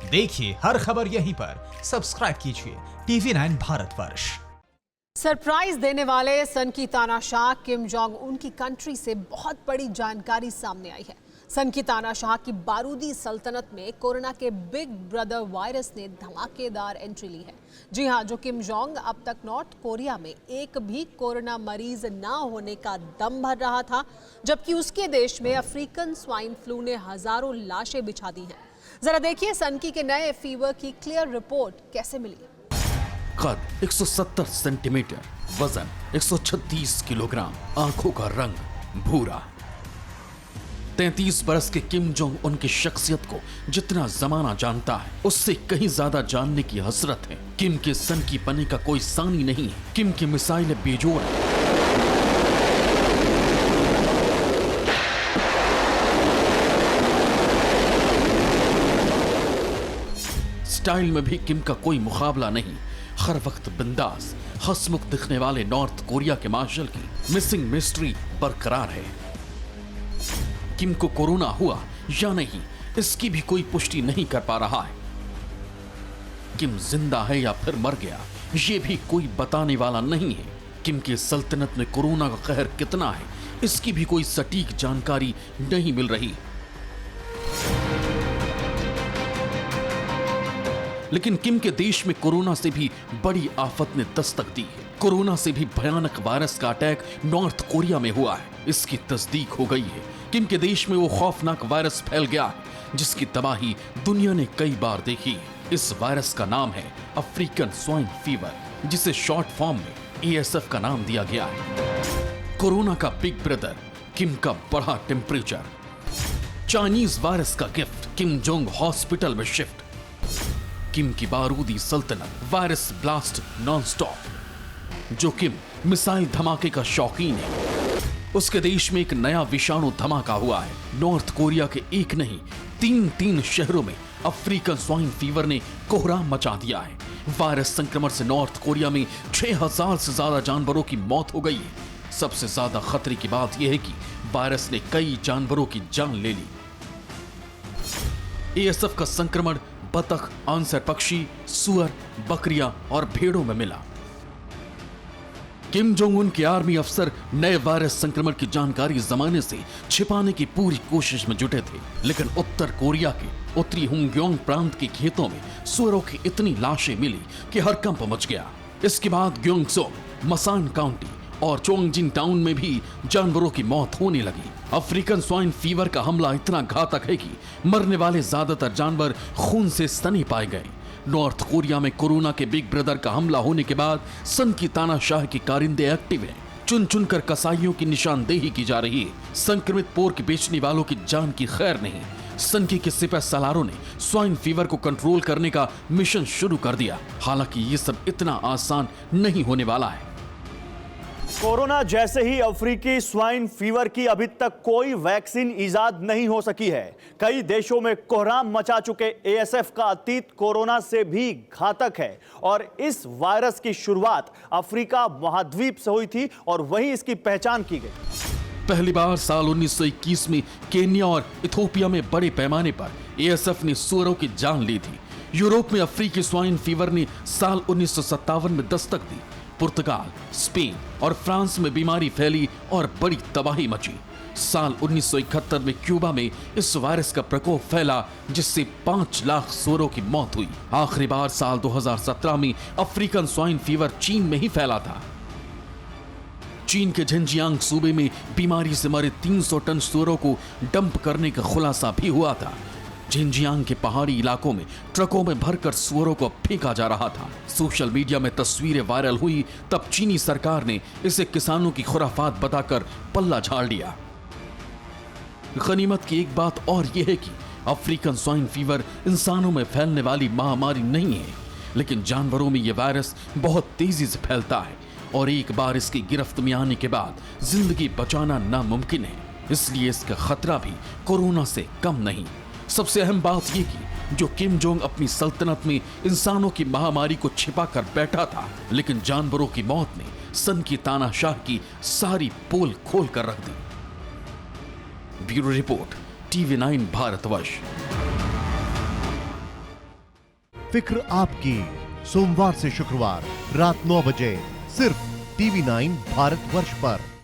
देखिए हर खबर यहीं पर, सब्सक्राइब कीजिए TV9 भारतवर्ष। सरप्राइज देने वाले सन की तानाशाह किम जोंग उन की कंट्री से बहुत बड़ी जानकारी सामने आई है। सन की तानाशाह की बारूदी सल्तनत में कोरोना के बिग ब्रदर वायरस ने धमाकेदार एंट्री ली है। जी हां, जो किम जोंग अब तक नॉर्थ कोरिया में एक भी कोरोना मरीज ना होने का दम भर रहा था, जबकि उसके देश में अफ्रीकन स्वाइन फ्लू ने हजारों लाशें बिछा दी हैं। जरा देखिए सनकी के नए फीवर की क्लियर रिपोर्ट कैसे मिली। कद 170 सेंटीमीटर, वजन 136 किलोग्राम, आंखों का रंग भूरा। 33 बरस के किम जोंग उनकी शख्सियत को जितना जमाना जानता है उससे कहीं ज्यादा जानने की हसरत है। किम के सन की पने का कोई सानी नहीं है। किम की मिसाइलें बेजोड़ है। स्टाइल में भी किम का कोई मुकाबला नहीं। हर वक्त बिंदास हंसमुख दिखने वाले नॉर्थ कोरिया के मार्शल की मिसिंग मिस्ट्री बरकरार है। किम को कोरोना हुआ या नहीं, इसकी भी कोई पुष्टि नहीं कर पा रहा है। किम जिंदा है या फिर मर गया, ये भी कोई बताने वाला नहीं है। किम की सल्तनत में कोरोना का कहर कितना है, इसकी भी कोई सटीक जानकारी नहीं मिल रही। लेकिन किम के देश में कोरोना से भी बड़ी आफत ने दस्तक दी है। कोरोना से भी भयानक वायरस का अटैक नॉर्थ कोरिया में हुआ है, इसकी तस्दीक हो गई है। किम के देश में वो खौफनाक वायरस फैल गया है जिसकी तबाही दुनिया ने कई बार देखी है। इस वायरस का नाम है अफ्रीकन स्वाइन फीवर, जिसे शॉर्ट फॉर्म में ASF का नाम दिया गया है। कोरोना का बिग ब्रदर, किम का बढ़ा टेम्परेचर, चाइनीज वायरस का गिफ्ट, किम जोंग हॉस्पिटल में शिफ्ट, किम की बारूदी सल्तनत, वायरस ब्लास्ट नॉनस्टॉप। जो किम मिसाइल धमाके का शौकीन है, उसके देश में एक नया विषाणु धमाका हुआ है। नॉर्थ कोरिया के एक नहीं 3 शहरों में अफ्रीकन स्वाइन फीवर ने कोहराम मचा दिया है। वायरस संक्रमण से नॉर्थ कोरिया में 6000 से ज्यादा जानवरों की मौत हो गई है। सबसे ज्यादा खतरे की बात यह है कि वायरस ने कई जानवरों की जान ले ली। ASF का संक्रमण बतख, आंसर पक्षी, सुअर, बकरियां और भेड़ों में मिला। किम जोंग उन के आर्मी अफसर नए वायरस संक्रमण की जानकारी जमाने से छिपाने की पूरी कोशिश में जुटे थे, लेकिन उत्तर कोरिया के उत्तरी हुंग्योंग प्रांत के खेतों में सुअरों की इतनी लाशें मिली कि हड़कंप मच गया। इसके बाद ग्योंगसो, मसान काउंटी और चोंगजिन टाउन में भी जानवरों की मौत होने लगी। अफ्रीकन स्वाइन फीवर का हमला इतना घातक है कि मरने वाले ज्यादातर जानवर खून से सने पाए गए। नॉर्थ कोरिया में कोरोना के बिग ब्रदर का हमला होने के बाद सन की तानाशाह की कारिंदे एक्टिव हैं। चुन चुनकर कसाईयों की निशानदेही की जा रही है। संक्रमित पोर्क बेचने वालों की जान की खैर नहीं। सनकी के सिपह सलारों ने स्वाइन फीवर को कंट्रोल करने का मिशन शुरू कर दिया। हालांकि ये सब इतना आसान नहीं होने वाला है। कोरोना जैसे ही अफ्रीकी स्वाइन फीवर की अभी तक कोई वैक्सीन इजाद नहीं हो सकी है। कई देशों में कोहराम मचा चुके ASF का अतीत कोरोना से भी घातक है और इस वायरस की शुरुआत अफ्रीका महाद्वीप से हुई थी और वहीं इसकी पहचान की गई। पहली बार साल 1921 में केन्या और इथोपिया में बड़े पैमाने पर ASF ने सुअरों की जान ली थी। यूरोप में अफ्रीकी स्वाइन फीवर ने साल 1957 में दस्तक दी। पुर्तगाल, स्पेन और फ्रांस में बीमारी फैली और बड़ी तबाही मची। साल 1971 में क्यूबा में इस वायरस का प्रकोप फैला, जिससे 5 लाख सुअरों की मौत हुई। आखिरी बार साल 2017 में अफ्रीकन स्वाइन फीवर चीन में ही फैला था। चीन के झंजियांग सूबे में बीमारी से मरे 300 टन सुअरों को डंप करने का खुलासा भी हुआ था। झिंजियांग के पहाड़ी इलाकों में ट्रकों में भरकर सुअरों को फेंका जा रहा था। सोशल मीडिया में तस्वीरें वायरल हुई, तब चीनी सरकार ने इसे किसानों की खुराफात बताकर पल्ला झाड़ दिया। गनीमत की एक बात और यह है कि अफ्रीकन स्वाइन फीवर इंसानों में फैलने वाली महामारी नहीं है, लेकिन जानवरों में यह वायरस बहुत तेजी से फैलता है और एक बार इसकी गिरफ्त में आने के बाद जिंदगी बचाना नामुमकिन है। इसलिए इसका खतरा भी कोरोना से कम नहीं। सबसे अहम बात यह कि जो किम जोंग अपनी सल्तनत में इंसानों की महामारी को छिपा कर बैठा था, लेकिन जानवरों की मौत ने सन की तानाशाह की सारी पोल खोल कर रख दी। Bureau report, TV9 Bharatvarsh. फिक्र आपकी, सोमवार से शुक्रवार रात 9 बजे सिर्फ TV9 भारतवर्ष पर।